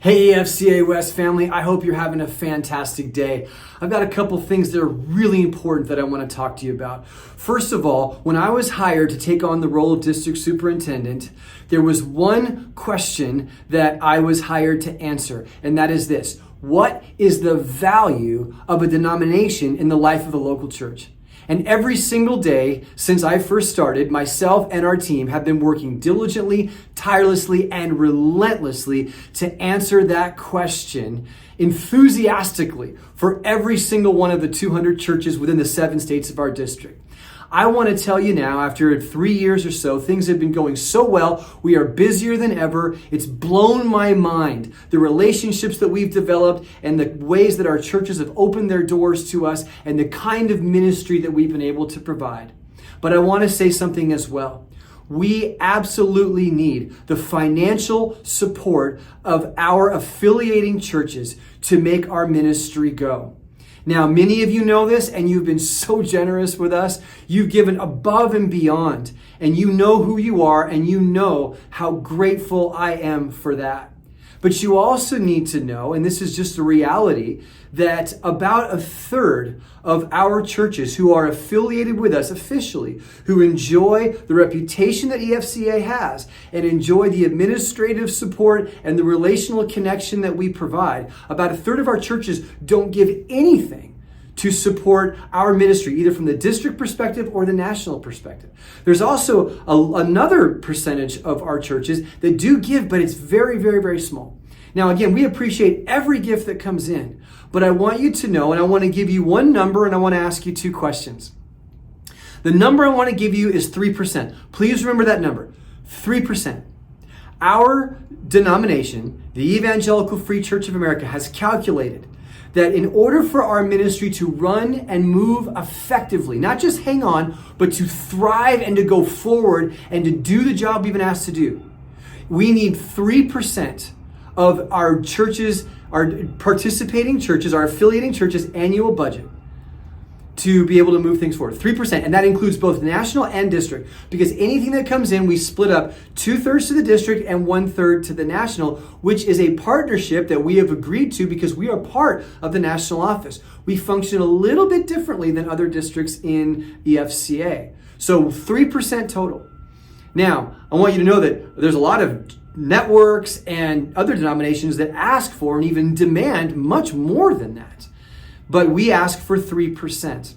Hey EFCA West family, I hope you're having a fantastic day. I've got a couple things that are really important that I want to talk to you about. First of all, when I was hired to take on the role of district superintendent, there was one question that I was hired to answer, and that is this: what is the value of a denomination in the life of the local church? And every single day since I first started, myself and our team have been working diligently, tirelessly, and relentlessly to answer that question enthusiastically for every single one of the 200 churches within the 7 states of our district. I want to tell you now, after 3 years or so, things have been going so well. We are busier than ever. It's blown my mind, the relationships that we've developed and the ways that our churches have opened their doors to us and the kind of ministry that we've been able to provide. But I want to say something as well. We absolutely need the financial support of our affiliating churches to make our ministry go. Now, many of you know this, and you've been so generous with us. You've given above and beyond, and you know who you are, and you know how grateful I am for that. But you also need to know, and this is just a reality, that about a third of our churches who are affiliated with us officially, who enjoy the reputation that EFCA has and enjoy the administrative support and the relational connection that we provide, about a third of our churches don't give anything to support our ministry, either from the district perspective or the national perspective. There's also another percentage of our churches that do give, but it's very, very, very small. Now, again, we appreciate every gift that comes in, but I want you to know, and I want to give you one number, and I want to ask you 2 questions. The number I want to give you is 3%. Please remember that number, 3%. Our denomination, the Evangelical Free Church of America, has calculated that in order for our ministry to run and move effectively, not just hang on, but to thrive and to go forward and to do the job we've been asked to do, we need 3% of our churches, our participating churches, our affiliating churches' annual budget to be able to move things forward. 3%, and that includes both national and district, because anything that comes in, we split up 2/3 to the district and 1/3 to the national, which is a partnership that we have agreed to because we are part of the national office. We function a little bit differently than other districts in EFCA. So 3% total. Now, I want you to know that there's a lot of networks and other denominations that ask for and even demand much more than that. But we ask for 3%.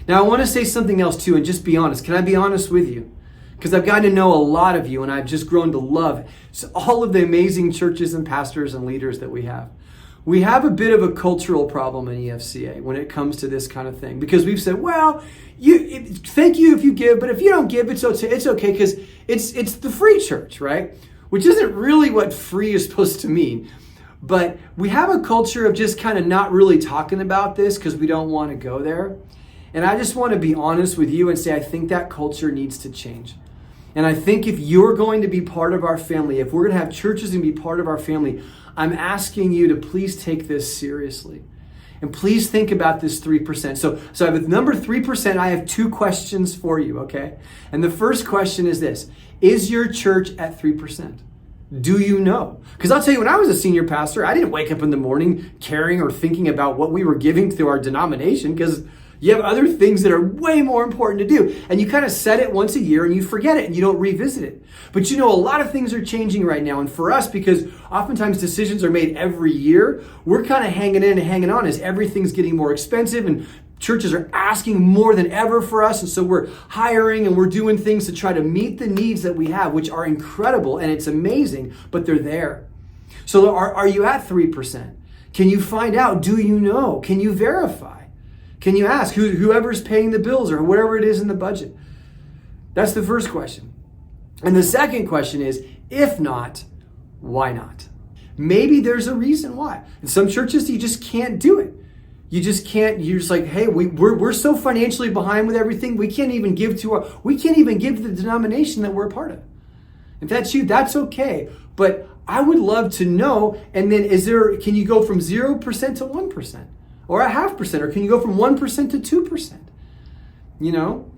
Now, I want to say something else too, and just be honest. Can I be honest with you? Because I've gotten to know a lot of you, and I've just grown to love all of the amazing churches and pastors and leaders that we have. We have a bit of a cultural problem in EFCA when it comes to this kind of thing, because we've said, well, thank you if you give, but if you don't give, it's okay because it's the free church, right? Which isn't really what free is supposed to mean. But we have a culture of just kind of not really talking about this because we don't want to go there. And I just want to be honest with you and say I think that culture needs to change. And I think if you're going to be part of our family, if we're going to have churches and be part of our family, I'm asking you to please take this seriously. And please think about this 3%. So with number 3%, I have 2 questions for you, okay? And the first question is this: is your church at 3%? Do you know? Because I'll tell you, when I was a senior pastor, I didn't wake up in the morning caring or thinking about what we were giving to our denomination, because you have other things that are way more important to do. And you kind of set it once a year and you forget it and you don't revisit it. But you know, a lot of things are changing right now. And for us, because oftentimes decisions are made every year, we're kind of hanging in and hanging on as everything's getting more expensive and churches are asking more than ever for us. And so we're hiring and we're doing things to try to meet the needs that we have, which are incredible and it's amazing, but they're there. So are you at 3%? Can you find out? Do you know? Can you verify? Can you ask whoever's paying the bills or whatever it is in the budget? That's the first question. And the second question is, if not, why not? Maybe there's a reason why. In some churches, you just can't do it. You just can't. You're just like, hey, we're so financially behind with everything. We can't even give to the denomination that we're a part of. If that's you, that's okay. But I would love to know. And then can you go from 0% to 1%? Or 0.5%, or can you go from 1% to 2%? You know,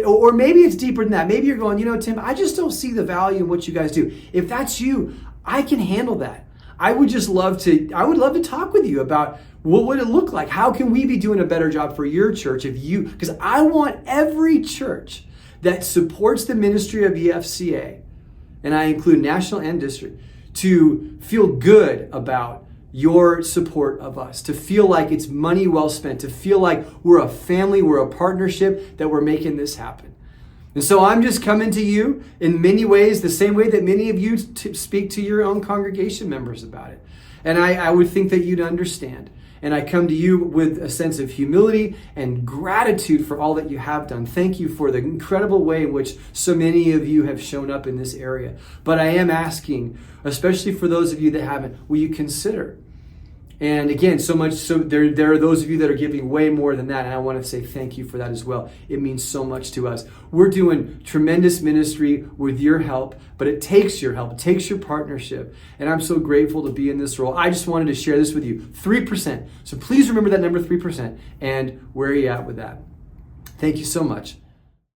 or maybe it's deeper than that. Maybe you're going, Tim, I just don't see the value in what you guys do. If that's you, I can handle that. I would love to talk with you about what would it look like? How can we be doing a better job for your church because I want every church that supports the ministry of EFCA, and I include national and district, to feel good about your support of us, to feel like it's money well spent, to feel like we're a family, we're a partnership, that we're making this happen. And so I'm just coming to you in many ways, the same way that many of you speak to your own congregation members about it. And I would think that you'd understand. And I come to you with a sense of humility and gratitude for all that you have done. Thank you for the incredible way in which so many of you have shown up in this area. But I am asking, especially for those of you that haven't, will you consider? And again, so there are those of you that are giving way more than that, and I want to say thank you for that as well. It means so much to us. We're doing tremendous ministry with your help, but it takes your help, it takes your partnership, and I'm so grateful to be in this role. I just wanted to share this with you. 3%. So please remember that number 3%, and where are you at with that? Thank you so much.